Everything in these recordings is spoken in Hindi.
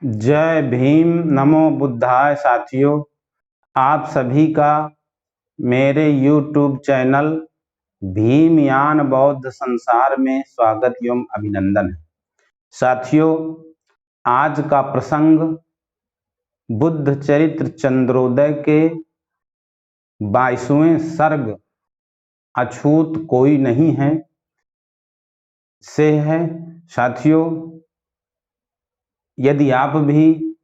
जय भीम, नमो बुद्धाय। साथियों, आप सभी का मेरे YouTube चैनल भीमयान बौद्ध संसार में स्वागत एवं अभिनंदन है। साथियों, आज का प्रसंग बुद्ध चरित्र चंद्रोदय के 22वें सर्ग अछूत कोई नहीं है से है। साथियों, यदि आप भी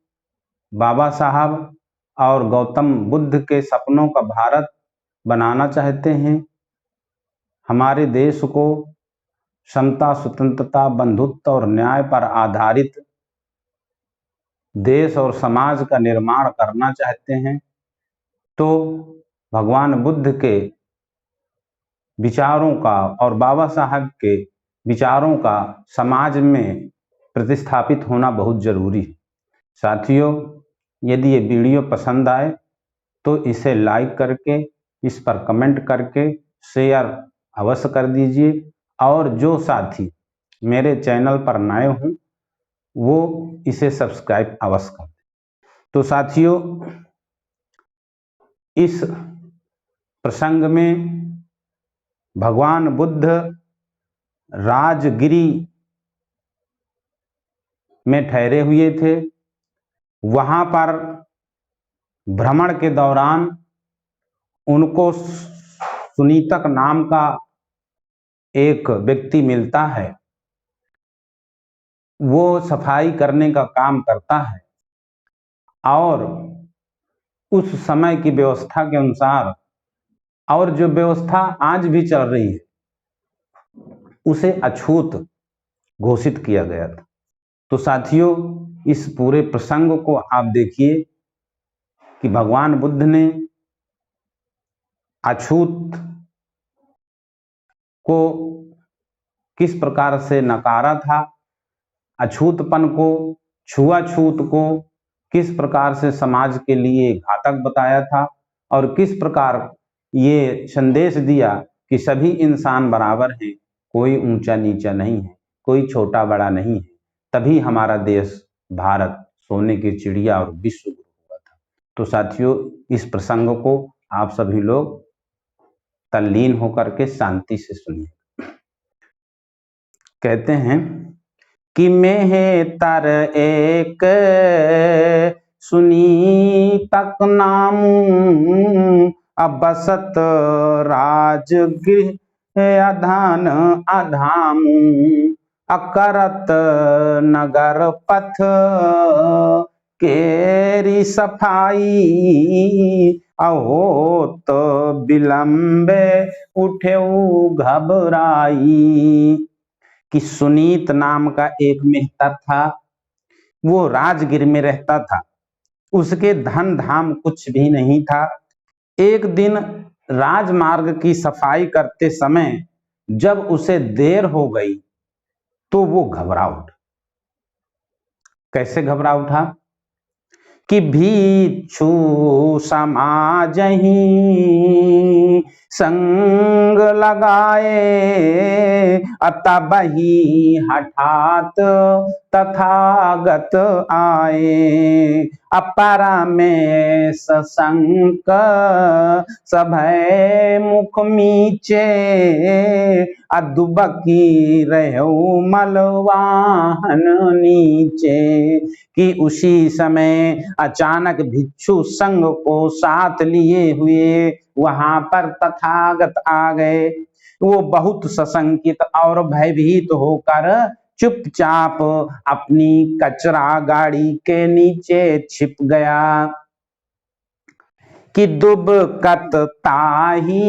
बाबा साहब और गौतम बुद्ध के सपनों का भारत बनाना चाहते हैं, हमारे देश को समता, स्वतंत्रता, बंधुत्व और न्याय पर आधारित देश और समाज का निर्माण करना चाहते हैं, तो भगवान बुद्ध के विचारों का और बाबा साहब के विचारों का समाज में प्रतिस्थापित होना बहुत जरूरी है। साथियों, यदि ये वीडियो पसंद आए तो इसे लाइक करके, इस पर कमेंट करके शेयर अवश्य कर दीजिए, और जो साथी मेरे चैनल पर नए हों वो इसे सब्सक्राइब अवश्य कर दें। तो साथियों, इस प्रसंग में भगवान बुद्ध राजगिरी में ठहरे हुए थे। वहां पर भ्रमण के दौरान उनको सुनीतक नाम का एक व्यक्ति मिलता है। वो सफाई करने का काम करता है और उस समय की व्यवस्था के अनुसार, और जो व्यवस्था आज भी चल रही है, उसे अछूत घोषित किया गया था। तो साथियों, इस पूरे प्रसंग को आप देखिए कि भगवान बुद्ध ने अछूत को किस प्रकार से नकारा था, अछूतपन को, छुआछूत को किस प्रकार से समाज के लिए घातक बताया था, और किस प्रकार ये संदेश दिया कि सभी इंसान बराबर हैं, कोई ऊंचा नीचा नहीं है, कोई छोटा बड़ा नहीं है। तभी हमारा देश भारत सोने की चिड़िया और विश्व गुरु हुआ था। तो साथियों, इस प्रसंग को आप सभी लोग तल्लीन होकर के शांति से सुनिए। कहते हैं कि मेहतर एक सुनी तक नाम, अबसत राजगृह अधान अधाम, अकरत नगर पथ केरी सफाई, अहोत विलंबे उठेऊ घबराई। कि सुनीत नाम का एक मेहतर था, वो राजगिर में रहता था। उसके धन धाम कुछ भी नहीं था। एक दिन राजमार्ग की सफाई करते समय जब उसे देर हो गई तो वो घबरा उठा। कैसे घबरा उठा? कि भिक्षु समाजहि संग लगाए, अतबहि हठात तथागत आए, अपरा में सशंक सभय मुख मीचे, अदुबकी रहो मलवाहन नीचे। कि उसी समय अचानक भिक्षु संघ को साथ लिए हुए वहां पर तथागत आ गए। वो बहुत सशंकित और भयभीत होकर चुपचाप अपनी कचरा गाड़ी के नीचे छिप गया। कि दुबकत ताही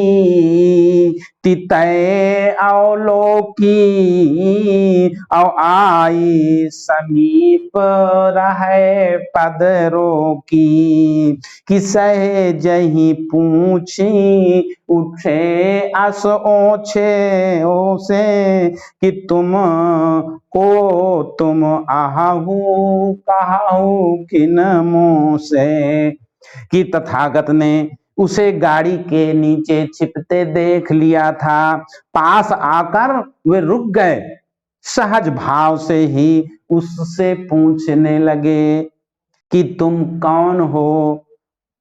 तितय अवलोकी, औ आई समीप रहे पद रोकी। कि सहजहि पूछी उठे अस ओछे ओसे, कि तुम आहू कहाऊ किन मुँह से। कि तथागत ने उसे गाड़ी के नीचे छिपते देख लिया था। पास आकर वे रुक गए सहज भाव से ही उससे पूछने लगे कि तुम कौन हो,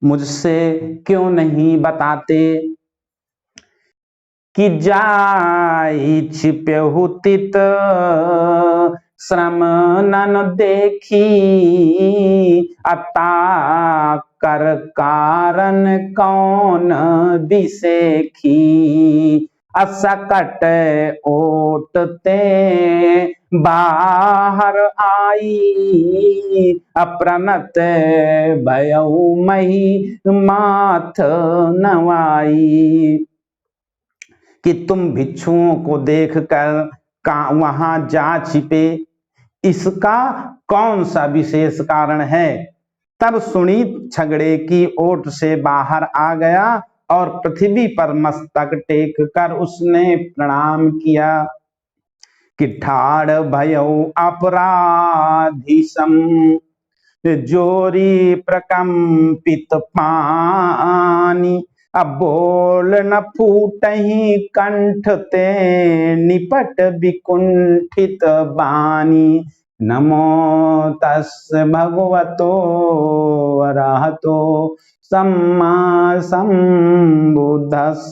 मुझसे क्यों नहीं बताते। कि जाई छिप्यहु तित श्रम नन देखी, अता कर कारण कौन बिसेखी। असकट ओटते बाहर आई, अप्रणत भयउ मही माथ नवाई। कि तुम भिक्षुओं को देखकर वहां जा छिपे, इसका कौन सा विशेष कारण है। तब सुनीत झगड़े की ओट से बाहर आ गया और पृथ्वी पर मस्तक टेक कर उसने प्रणाम किया। कि ठाड़ भयउ अपराधी सम, जोरी प्रकंपित पानी। अब बोल न फूटहि कंठ ते, निपट विकुंठित बानी। नमो तस् भगवतो अरहतो सम्मा संबुद्धस्स।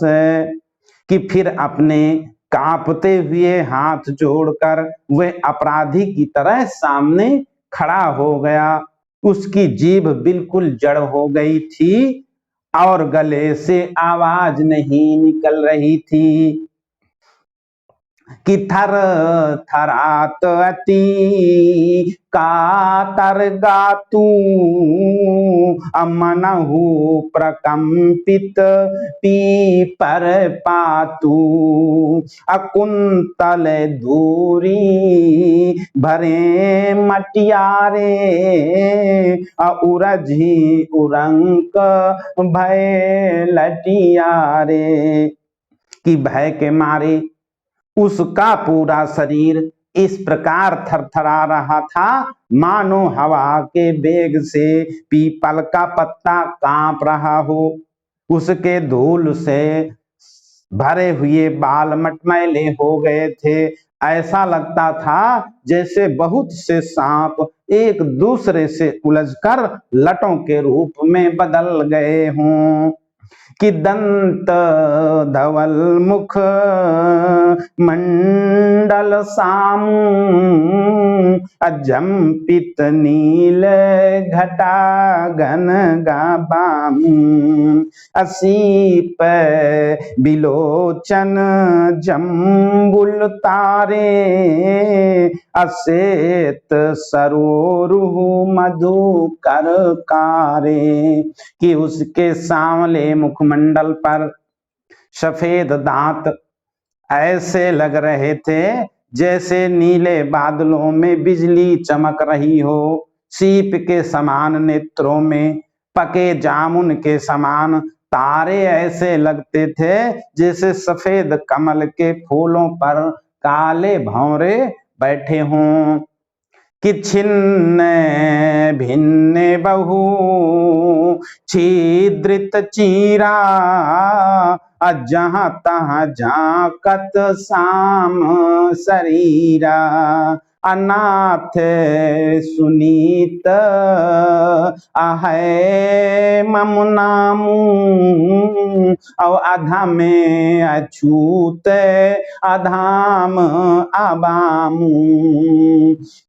कि फिर अपने कांपते हुए हाथ जोड़कर वह अपराधी की तरह सामने खड़ा हो गया। उसकी जीभ बिल्कुल जड़ हो गई थी और गले से आवाज नहीं निकल रही थी। कि थर थरात अति कातर गातू, अमनहु प्रकंपित पीपर पातू। अकुंतल दूरी भरे मटियारे, उरझी उरंक भय लटियारे। कि भय के मारे उसका पूरा शरीर इस प्रकार थरथरा रहा था मानो हवा के वेग से पीपल का पत्ता कांप रहा हो। उसके धूल से भरे हुए बाल मटमैले हो गए थे। ऐसा लगता था जैसे बहुत से सांप एक दूसरे से उलझकर लटों के रूप में बदल गए हों। कि दंत धवल मुख मंडल साम, अजंपित नील घटा घन गाबाम। असीप बिलोचन जम्बुल तारे, असेत सरोरुह मधु कर कारे। कि उसके सांवले मुखमंडल पर सफेद दांत ऐसे लग रहे थे जैसे नीले बादलों में बिजली चमक रही हो। सीप के समान नेत्रों में पके जामुन के समान तारे ऐसे लगते थे जैसे सफेद कमल के फूलों पर काले भंवरे बैठे हों। कि छिन्न भिन्न बहु छिद्रित चीरा, जहां तहां झांकत साम शरीरा। अनाथ सुनीत अहै मम नामू, और अधा में अछूत अधाम अबामू।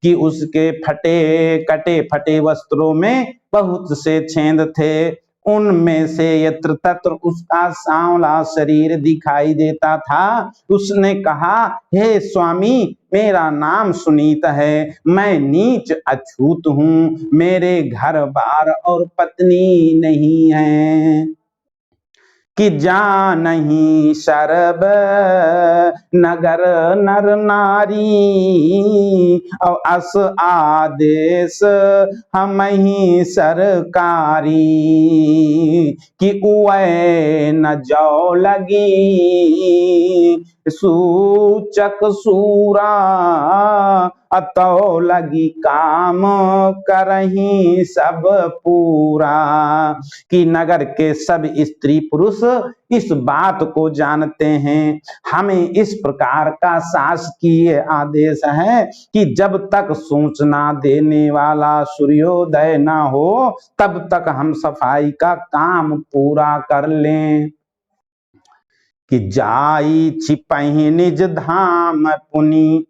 कि उसके फटे कटे फटे वस्त्रों में बहुत से छेद थे, उनमें से यत्र तत्र उसका सांवला शरीर दिखाई देता था। उसने कहा, हे स्वामी, मेरा नाम सुनीत है, मैं नीच अछूत हूँ, मेरे घर बार और पत्नी नहीं है। कि जानहि सरब नगर नर नारी, और अस आदेश हमहि सरकारी। कि उवै न जौ लगी सूचक सूरा, अतो लगी काम करही सब पूरा। कि नगर के सब स्त्री पुरुष इस बात को जानते हैं। हमें इस प्रकार का शासकीय आदेश है कि जब तक सूचना देने वाला सूर्योदय ना हो तब तक हम सफाई का काम पूरा कर लें। कि जाई छिपहि निज धाम पुनि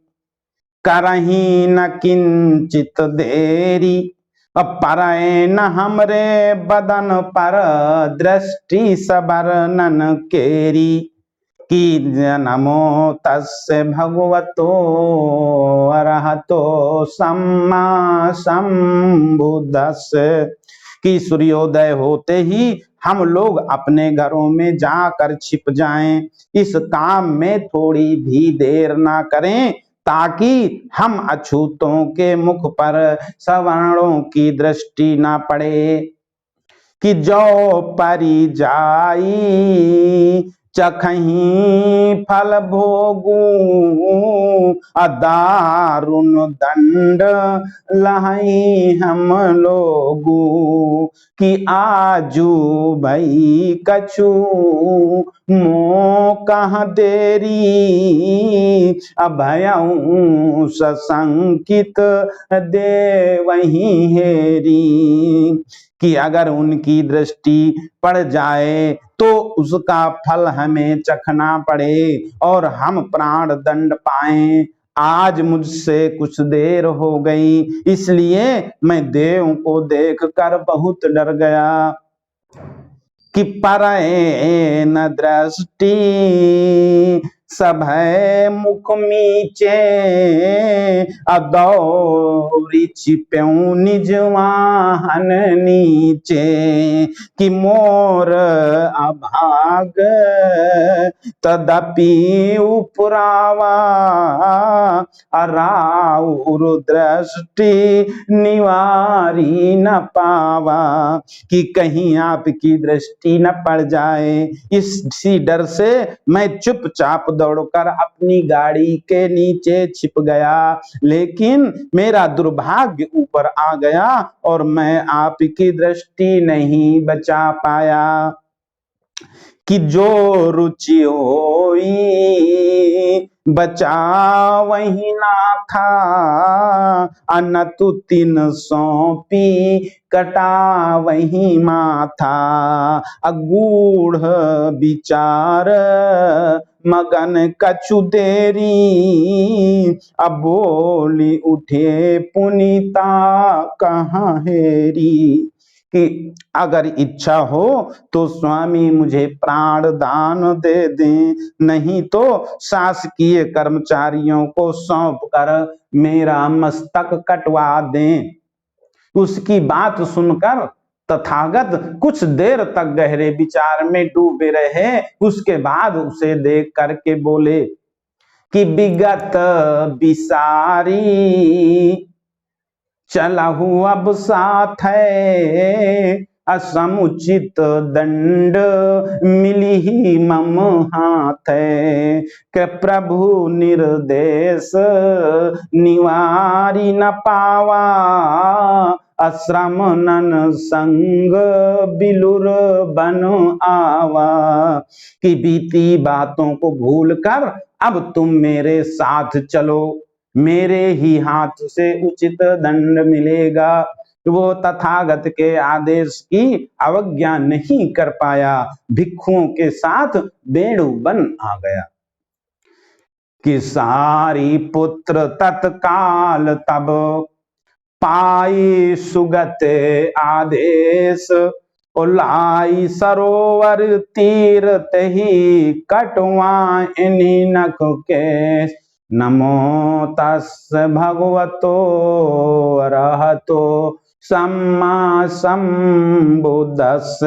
करही न किंचित देरी। परय न हमरे बदन पर दृष्टि सबरनन केरी। कि नमो तस्य भगवतो अरहतो सम्मा संबुद्धस्य। कि सूर्योदय होते ही हम लोग अपने घरों में जाकर छिप जाएं, इस काम में थोड़ी भी देर ना करें, ताकि हम अछूतों के मुख पर सवर्णों की दृष्टि ना पड़े। कि जो परि जाई चखही फल भोगू दारुण दंड लहई हम लोगू। कि आजू भई कछु मो कह देरी अभयऊ सशंकित दे वही हेरी। कि अगर उनकी दृष्टि पड़ जाए तो उसका फल हमें चखना पड़े और हम प्राण दंड पाएं। आज मुझसे कुछ देर हो गई, इसलिए मैं देव को देखकर बहुत डर गया। कि परए न दृष्टि सभय मुख मीचे अदौरी छिप्यऊ निज वाहन नीचे। कि मोर अभाग तदपि उपरावा अराउर दृष्टि निवारी न पावा। कि कहीं आपकी दृष्टि न पड़ जाए, इसी डर से मैं चुपचाप दौड़कर अपनी गाड़ी के नीचे छिप गया, लेकिन मेरा दुर्भाग्य ऊपर आ गया और मैं आपकी दृष्टि नहीं बचा पाया। कि जो रुचि होई बचा वही ना था अनतु तीन सौंपी कटा वही माथा। अगूढ़ विचार मगन कछु देरी अब बोली उठे पुनीता कहाँ हेरी। कि अगर इच्छा हो तो स्वामी मुझे प्राण दान दे दें, नहीं तो शासकीय कर्मचारियों को सौंप कर मेरा मस्तक कटवा दें। उसकी बात सुनकर तथागत कुछ देर तक गहरे विचार में डूबे रहे। उसके बाद उसे देख करके बोले कि विगत विसारी चलहु अब साथ है असमुचित दंड मिली ही मम हाथ है। के प्रभु निर्देश निवारी न पावा अश्रम नन संग बिलुर बन आवा। कि बीती बातों को भूलकर अब तुम मेरे साथ चलो, मेरे ही हाथ से उचित दंड मिलेगा। वो तथागत के आदेश की अवज्ञा नहीं कर पाया, भिक्षुओं के साथ बेणु बन आ गया। कि सारी पुत्र तत्काल तब पाई सुगत आदेश उलाई सरोवर तीरथ ही कटवाइनी नख केश। नमो तस्य भगवतो अरहतो सम्मा संबुद्धस्य।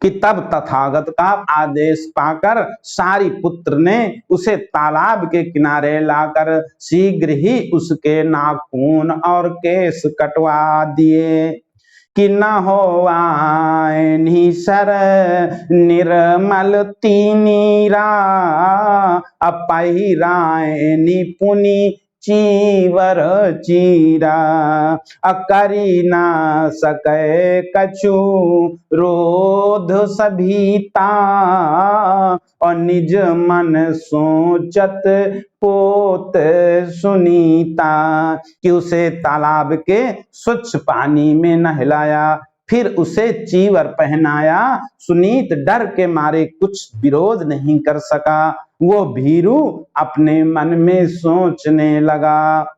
कि तब तथागत का आदेश पाकर सारी पुत्र ने उसे तालाब के किनारे लाकर शीघ्र ही उसके नाखून और केश कटवा दिए। कि न हो निसर निर्मल तीनीरा अपहिरायनी पुनि चीवर चीरा, करी ना सके कछु रोध सभीता, और निज मन सोचत पोत सुनीता। कि उसे तालाब के स्वच्छ पानी में नहलाया, फिर उसे चीवर पहनाया। सुनीत डर के मारे कुछ विरोध नहीं कर सका। वो भीरू अपने मन में सोचने लगा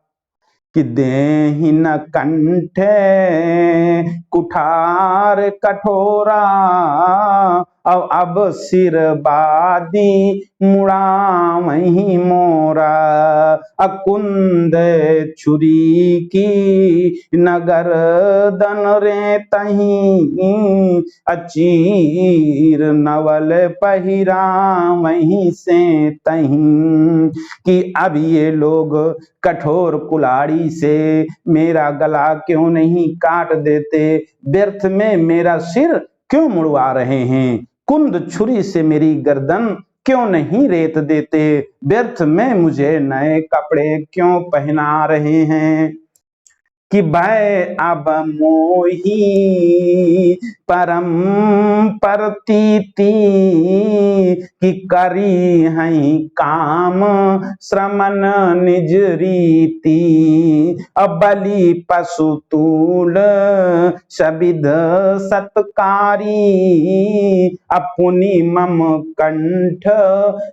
कि देहिन कंठे कुठार कठोरा, अब सिर बादी मुड़ा वही मोरा, अकुंद छुरी की नगर दन रे तहीं, अचीर नवल पहिरा वहीं से तहीं। कि अब ये लोग कठोर कुल्हाड़ी से मेरा गला क्यों नहीं काट देते, व्यर्थ में मेरा सिर क्यों मुड़वा रहे हैं, कुंद छुरी से मेरी गर्दन क्यों नहीं रेत देते, व्यर्थ में मुझे नए कपड़े क्यों पहना रहे हैं। कि भय अब मोही परम परतीति, कि करी हैं काम श्रमन निज रीति, अब बलि पशु तूल सबिध सत्कारी, अपनी मम कंठ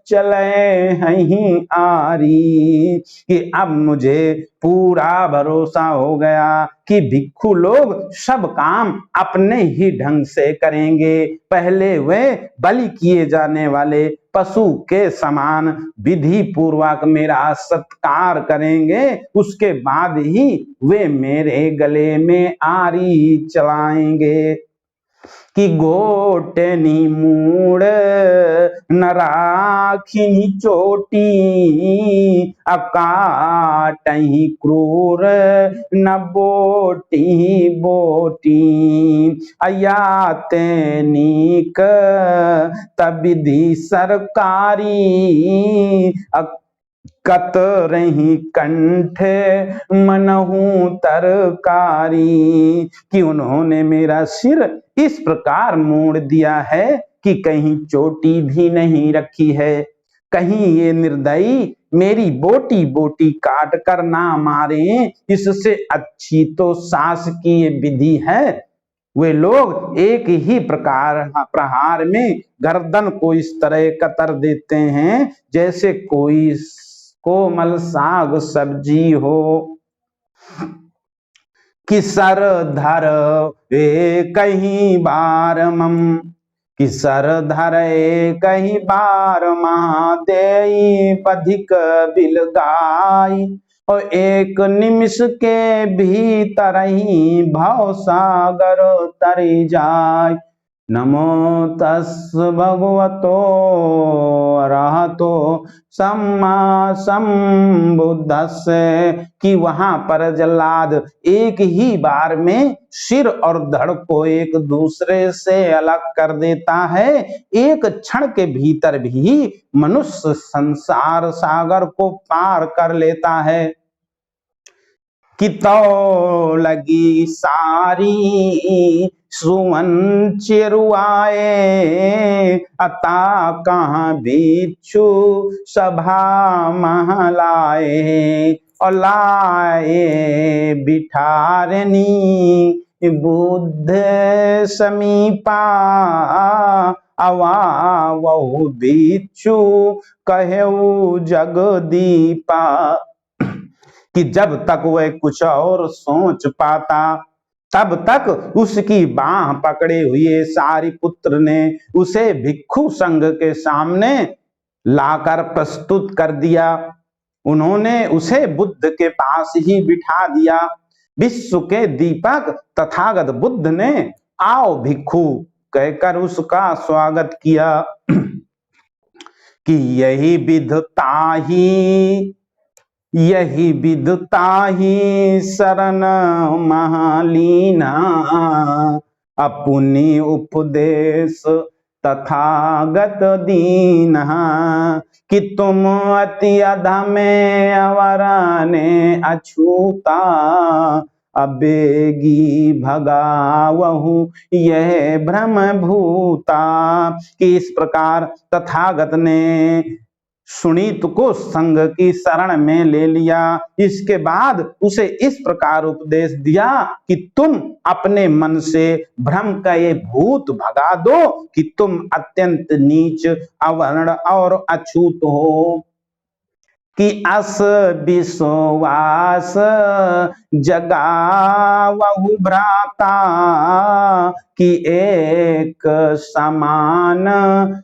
चले हैं आरी। कि अब मुझे पूरा भरोसा हो गया कि भिक्षु लोग सब काम अपने ही ढंग से करेंगे। पहले वे बलि किए जाने वाले पशु के समान विधि पूर्वक मेरा सत्कार करेंगे, उसके बाद ही वे मेरे गले में आरी चलाएंगे। कि गोटनी मूड़ न राखिनी चोटी, अकाटही क्रूर न बोटी बोटी, अयाते नीक तबिधि सरकारी, कत रही कंठ मनहू तरकारी। कि उन्होंने मेरा सिर इस प्रकार मोड़ दिया है कि कहीं चोटी भी नहीं रखी है, कहीं ये निर्दयी मेरी बोटी बोटी काट कर ना मारे, इससे अच्छी तो सास की ये विधि है। वे लोग एक ही प्रहार में गर्दन को इस तरह कतर देते हैं जैसे कोई कोमल साग सब्जी हो। कि सर धर कहीं बार मम, कि सर धर कहीं बार महादेई पधिक बिलगाई, और एक निमिष के भीतर ही भव सागर तरी जाय। नमो तस् भगवतो अरहतो सम्मा संबुद्धस्से। कि वहां पर जल्लाद एक ही बार में सिर और धड़ को एक दूसरे से अलग कर देता है। एक क्षण के भीतर भी मनुष्य संसार सागर को पार कर लेता है। कि तो लगी सारी सुवन चिरुआए, अता कहाँ बिच्छू सभा महलाए, और लाए बिठारनी बुद्ध समीपा, अवा वहु बिच्छू कहेऊ जगदीपा। कि जब तक वह कुछ और सोच पाता तब तक उसकी बाह पकड़े हुए सारिपुत्र ने उसे भिक्षु संघ के सामने लाकर प्रस्तुत कर दिया। उन्होंने उसे बुद्ध के पास ही बिठा दिया। विश्व के दीपक तथागत बुद्ध ने आओ भिक्षु कहकर उसका स्वागत किया। कि यही विधता ही शरण महालीना, अपनी उपदेश तथागत दीनः, कि तुम अति अधमे अवरने अछूता, अबेगी भगावहु यह भ्रम भूता। कि इस प्रकार तथागत ने सुनीत को संग की शरण में ले लिया। इसके बाद उसे इस प्रकार उपदेश दिया कि तुम अपने मन से भ्रम का ये भूत भगा दो कि तुम अत्यंत नीच, अवर्ण और अछूत हो। कि अस विश्वास जगावहु भ्राता, कि एक समान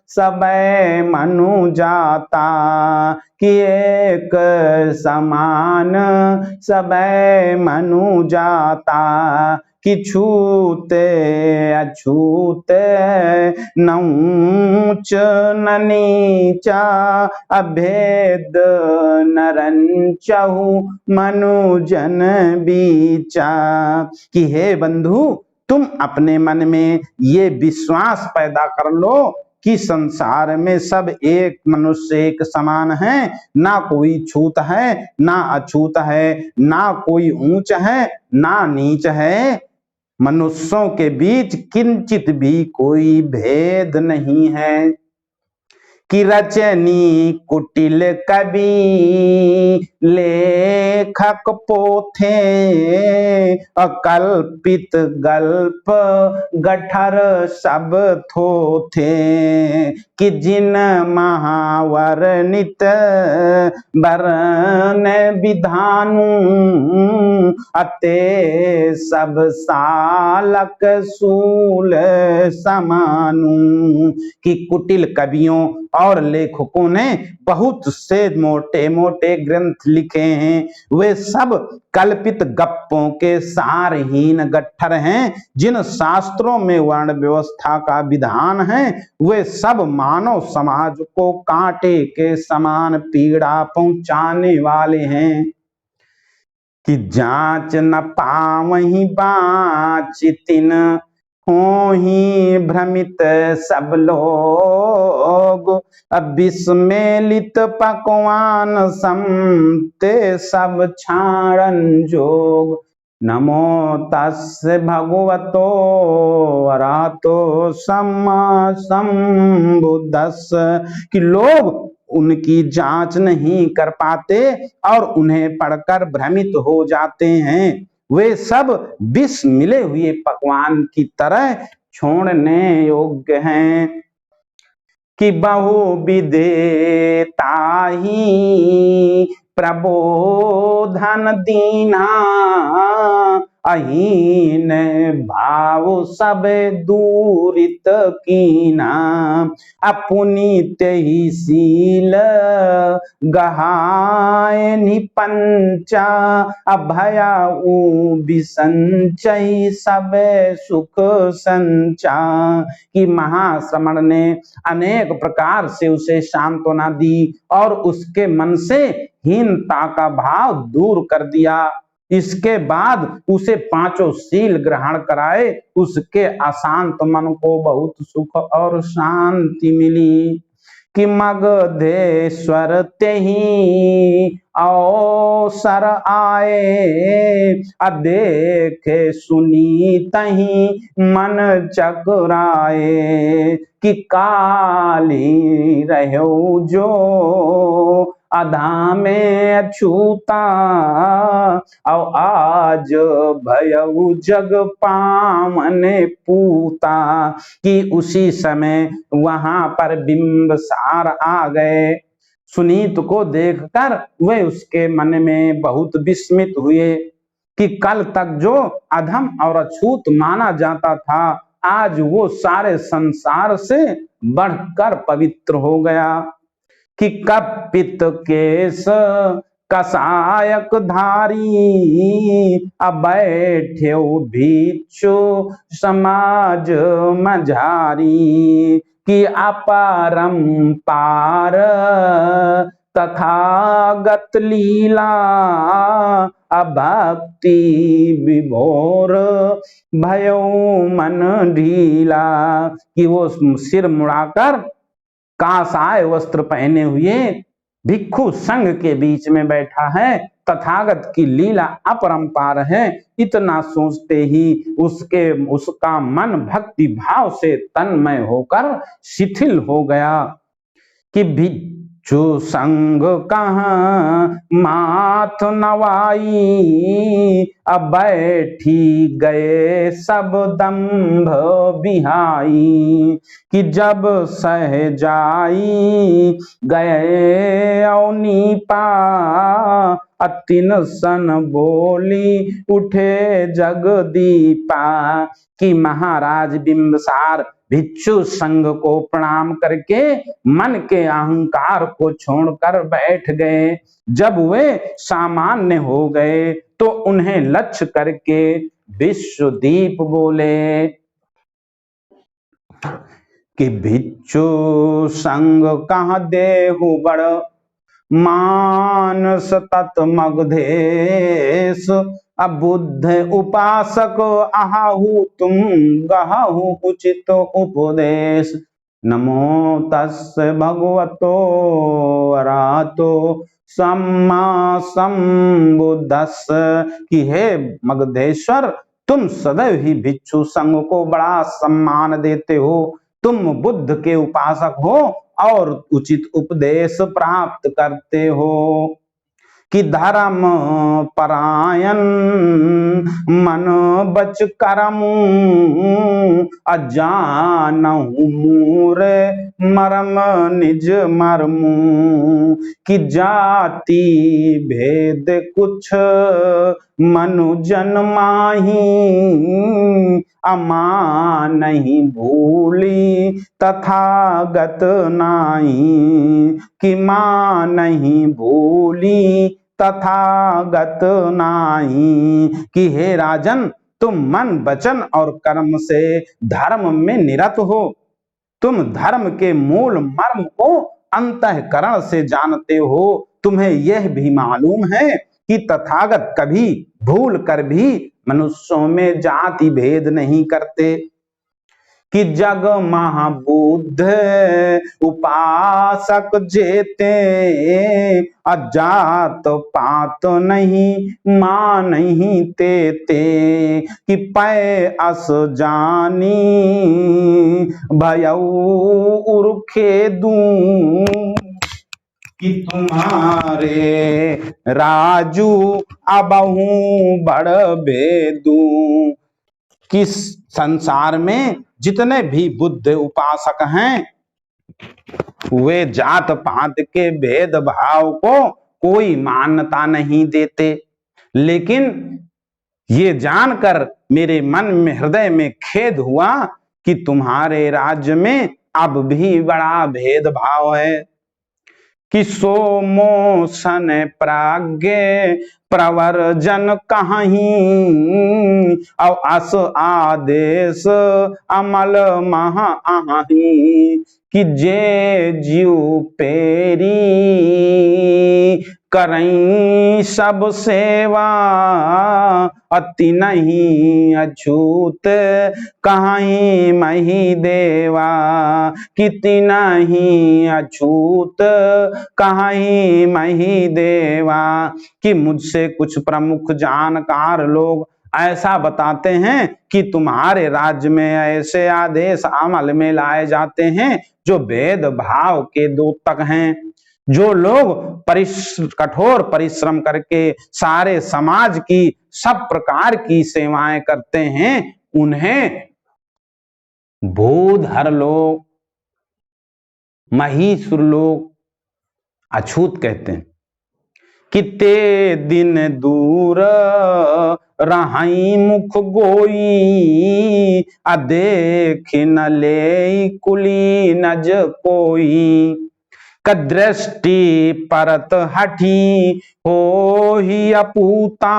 सबे मनु जाता, कि एक समान सबे मनु जाता, कि छूते अछूते न ऊंच न नीचा, अभेद न रंचहु मनुजन बीचा। कि हे बंधु, तुम अपने मन में ये विश्वास पैदा कर लो कि संसार में सब एक मनुष्य एक समान है, ना कोई छूत है ना अछूत है, ना कोई ऊंच है ना नीच है। मनुष्यों के बीच किंचित भी कोई भेद नहीं है। कि रचनी कुटिल कवि लेखक पोथे, अकल्पित गल्प गठर सब थोथे। कि जिन महावर्णित वर्ण विधानु, अते सब सालक सूल समानु। कि कुटिल कवियों और लेखकों ने बहुत से मोटे मोटे ग्रंथ लिखे हैं, वे सब कल्पित गप्पों के सारहीन गट्ठर हैं। जिन शास्त्रों में वर्ण व्यवस्था का विधान है, वे सब मानव समाज को कांटे के समान पीड़ा पहुंचाने वाले हैं। कि जांच न पावहीं बाँच तिन, होहीं भ्रमित सब लोग, विस्मेलित पकवान सम ते सब छाड़न जोग। नमो तस्य भगवतो अरहतो सम्मा संबुद्धस्य। कि लोग उनकी जांच नहीं कर पाते और उन्हें पढ़कर भ्रमित हो जाते हैं। वे सब विष मिले हुए पकवान की तरह छोड़ने योग्य हैं। कि बहु विधे ताहि प्रबोधन दीना, अहीन भाव सब दूरित कीना। अपुनीत ही शील गहाय निपंचा, अभया विसंचय सब सुख संचा। कि महाश्रमण ने अनेक प्रकार से उसे सांत्वना दी और उसके मन से हीनता का भाव दूर कर दिया। इसके बाद उसे पांचों शील ग्रहण कराए। उसके अशांत मन को बहुत सुख और शांति मिली। कि मगधेश्वर तेहि अवसर आए, अदेखे सुनी तहि मन चकराए। कि काली रहो जो अधा में अछूता, और आज भयउ जग पावन पूता। कि उसी समय वहां पर बिंबसार आ गए। सुनीत को देखकर वे उसके मन में बहुत विस्मित हुए कि कल तक जो अधम और अछूत माना जाता था, आज वो सारे संसार से बढ़कर पवित्र हो गया। कि कपित केस कसायक धारी, अब बैठे भिक्षु समाज मझारी। कि अपरंपार तथागत लीला अभक्ति विभोर भयो मन ढीला। कि वो सिर मुड़ाकर कासाय वस्त्र पहने हुए भिक्षु संघ के बीच में बैठा है, तथागत की लीला अपरंपार है। इतना सोचते ही उसका मन भक्ति भाव से तन्मय होकर शिथिल हो गया। कि भिक्षु संग कहाँ माथ नवाई, अब बैठी गए सब दंभ बिहाई। कि जब सहजाई गए अवनीपा, अतिन सन बोली उठे जगदीपा। कि महाराज बिंबिसार भिक्षु संघ को प्रणाम करके मन के अहंकार को छोड़कर बैठ गए। जब वे सामान्य हो गए तो उन्हें लक्ष्य करके विश्वदीप बोले कि भिक्षु संग कहाँ देहु बड़ मानस तत् मगधेश। अब बुद्ध उपासक आहाहु तुम गहाहु उचित उपदेश। नमो तस्य भगवतो अरातो सम्मा संबुद्धस्य। कि हे मगधेश्वर, तुम सदैव ही भिक्षु संघ को बड़ा सम्मान देते हो, तुम बुद्ध के उपासक हो और उचित उपदेश प्राप्त करते हो। कि धर्म परायण मन बच करम, अजानहु मूर मरम निज मरमु। कि जाति भेद कुछ मनुजन माही, अमान नहीं भूली तथागत नाही। कि मां नहीं भूली तथागत नाही। कि हे राजन, तुम मन वचन और कर्म से धर्म में निरत हो, तुम धर्म के मूल मर्म को अंतःकरण से जानते हो। तुम्हें यह भी मालूम है कि तथागत कभी भूल कर भी मनुष्यों में जाति भेद नहीं करते। कि जग महाबुद्ध उपासक जेते, अजात पात नहीं मान नहीं तेते। कि पै अस जानी भयऊ उर्खे दूं, कि तुम्हारे राजू अबहू बड़ भेदू। किस संसार में जितने भी बुद्ध उपासक हैं, वे जात पात के भेदभाव को कोई मान्यता नहीं देते। लेकिन ये जानकर मेरे मन में हृदय में खेद हुआ कि तुम्हारे राज्य में अब भी बड़ा भेदभाव है। कि सोमो सन प्राज्ञ प्रवर्जन कहीं, और अस आदेश अमल महा आही। कि जे जीव पेरी करई सब सेवा, अति नहीं अछूत कहीं मही देवा। कि नहीं अछूत कहीं मही देवा। कि मुझसे कुछ प्रमुख जानकार लोग ऐसा बताते हैं कि तुम्हारे राज्य में ऐसे आदेश अमल में लाए जाते हैं जो भेदभाव के द्योतक हैं। जो लोग कठोर परिश्रम करके सारे समाज की सब प्रकार की सेवाएं करते हैं, उन्हें भूधर लोग, महीसुर लोग अछूत कहते हैं। कि ते दिन दूर रहाई मुख गोई, अदेख न ले कुली नज कोई। कदृष्टि परत हठी हो ही अपूता,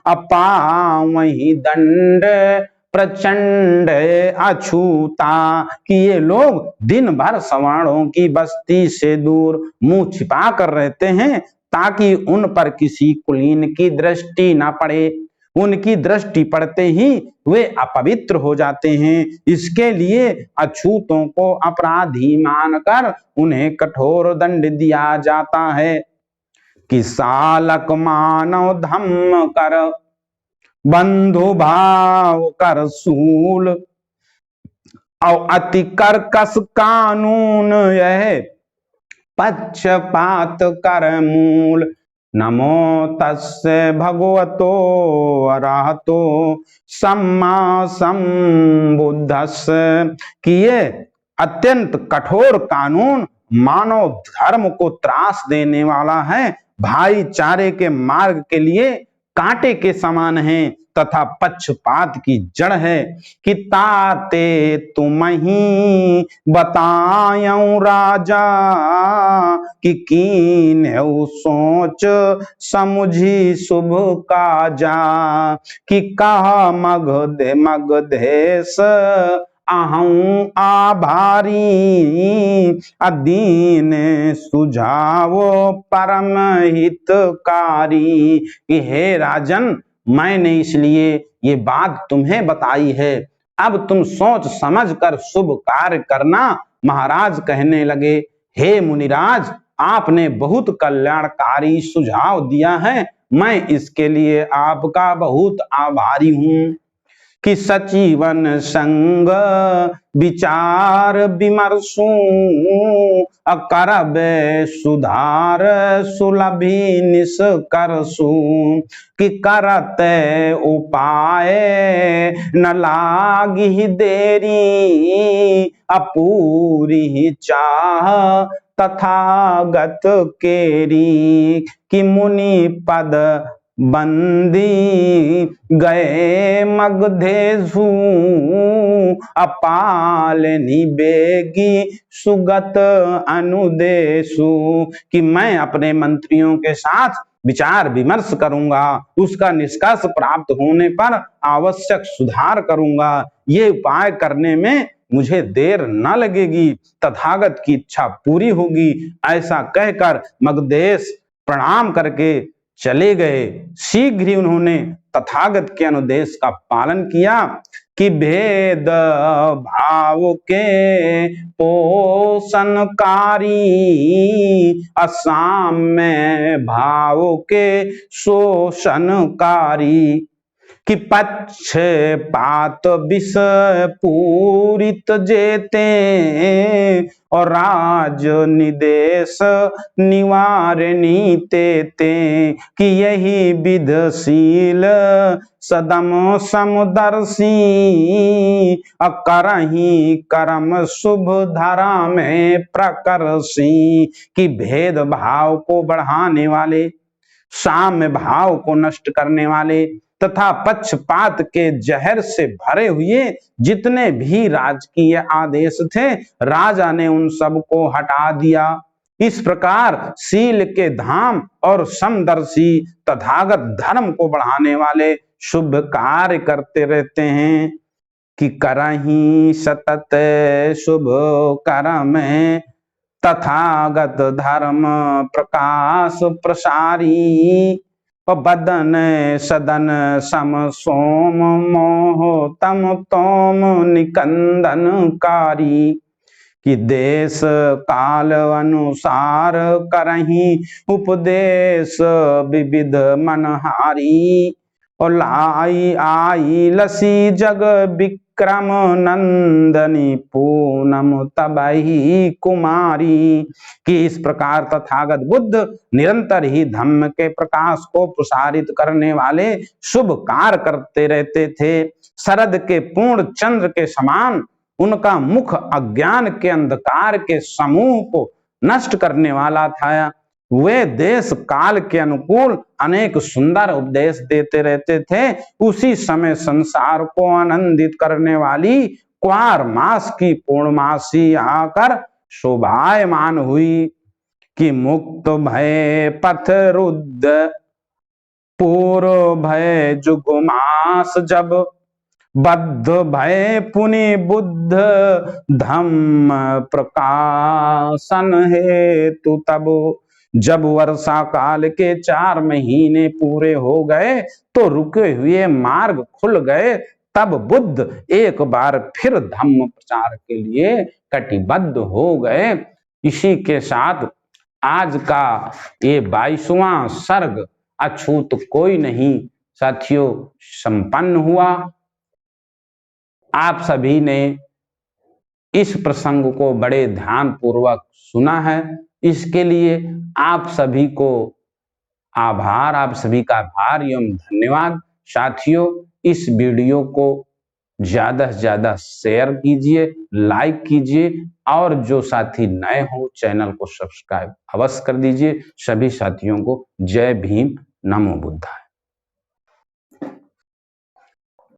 अपा वही दंड प्रचंड अछूता, कि ये लोग दिन भर सवर्णों की बस्ती से दूर मुंह छिपा कर रहते हैं ताकि उन पर किसी कुलीन की दृष्टि न पड़े। उनकी दृष्टि पड़ते ही वे अपवित्र हो जाते हैं। इसके लिए अछूतों को अपराधी मानकर उन्हें कठोर दंड दिया जाता है। कि सालक मानव धम्म कर, बंधु भाव कर सूल, और अति कर्कश कानून यह पक्षपात कर मूल। नमो तस्य भगवतो अरहतो सम्मा संबुद्धस्य, कि ये अत्यंत कठोर कानून मानव धर्म को त्रास देने वाला है, भाईचारे के मार्ग के लिए कांटे के समान है तथा पक्षपात की जड़ है। कि ताते तुम ही बताऊं राजा, कि कीन सोच समुझी शुभ काजा। कि कहा मगधेश अहं आभारी, अदीन सुझावो परम हितकारी। कि हे राजन, मैंने इसलिए ये बात तुम्हें बताई है, अब तुम सोच समझ कर शुभ कार्य करना। महाराज कहने लगे, हे मुनिराज, आपने बहुत कल्याणकारी सुझाव दिया है, मैं इसके लिए आपका बहुत आभारी हूं। कि सचिवन संग विचार विमर्शु, अकरब सुधार सुलभी निष्कर्षु। कि करत उपाय न लागी देरी, अपूरी चाह तथागत केरी। कि मुनि पद बंदी गए मगधेशु, अपाल निबेगी सुगत अनुदेशु। कि मैं अपने मंत्रियों के साथ विचार विमर्श करूंगा, उसका निष्कर्ष प्राप्त होने पर आवश्यक सुधार करूंगा। ये उपाय करने में मुझे देर न लगेगी, तथागत की इच्छा पूरी होगी। ऐसा कहकर मगधेश प्रणाम करके चले गए। शीघ्र ही उन्होंने तथागत के अनुदेश का पालन किया। कि भेद भाव के पोषणकारी, असाम्य भाव के शोषणकारी। कि पक्षपात विष पूरित जेते, और राज निदेश निवारणी तेते। कि यही विधशील सदम समदर्शी, अकरहि कर्म शुभ धरा में प्रकर्षी। कि भेद भाव को बढ़ाने वाले, साम्य भाव को नष्ट करने वाले तथा पक्षपात के जहर से भरे हुए जितने भी राजकीय आदेश थे, राजा ने उन सब को हटा दिया। इस प्रकार शील के धाम और समदर्शी तथागत धर्म को बढ़ाने वाले शुभ कार्य करते रहते हैं। कि करहि सतत शुभ कर्म, तथागत धर्म प्रकाश प्रसारी। बदन सदन सम सोम मोह तम तोम निकंदनकारी। कि देश काल अनुसार करहि उपदेश विविध मनहारी। और लाई आई लसी जग विक्रम नंदनी पूनम तबही कुमारी। कि इस प्रकार तथागत बुद्ध निरंतर ही धम्म के प्रकाश को प्रसारित करने वाले शुभ कार्य करते रहते थे। शरद के पूर्ण चंद्र के समान उनका मुख अज्ञान के अंधकार के समूह को नष्ट करने वाला था। वे देश काल के अनुकूल अनेक सुंदर उपदेश देते रहते थे। उसी समय संसार को आनंदित करने वाली क्वार मास की पूर्णमासी आकर शोभायमान हुई। कि मुक्त भय पथ रुद्ध पूर्व भय जुगमास जब, बद्ध भय पुनि बुद्ध धम्म प्रकाशन हेतु तब। जब वर्षा काल के 4 महीने पूरे हो गए तो रुके हुए मार्ग खुल गए। तब बुद्ध एक बार फिर धम्म प्रचार के लिए कटिबद्ध हो गए। इसी के साथ आज का ये 22वां सर्ग अछूत कोई नहीं साथियों संपन्न हुआ। आप सभी ने इस प्रसंग को बड़े ध्यान पूर्वक सुना है, इसके लिए आप सभी को आभार, आप सभी का आभार एवं धन्यवाद। साथियों इस वीडियो को ज्यादा से ज्यादा शेयर कीजिए, लाइक कीजिए और जो साथी नए हो चैनल को सब्सक्राइब अवश्य कर दीजिए। सभी साथियों को जय भीम, नमो बुद्धाय।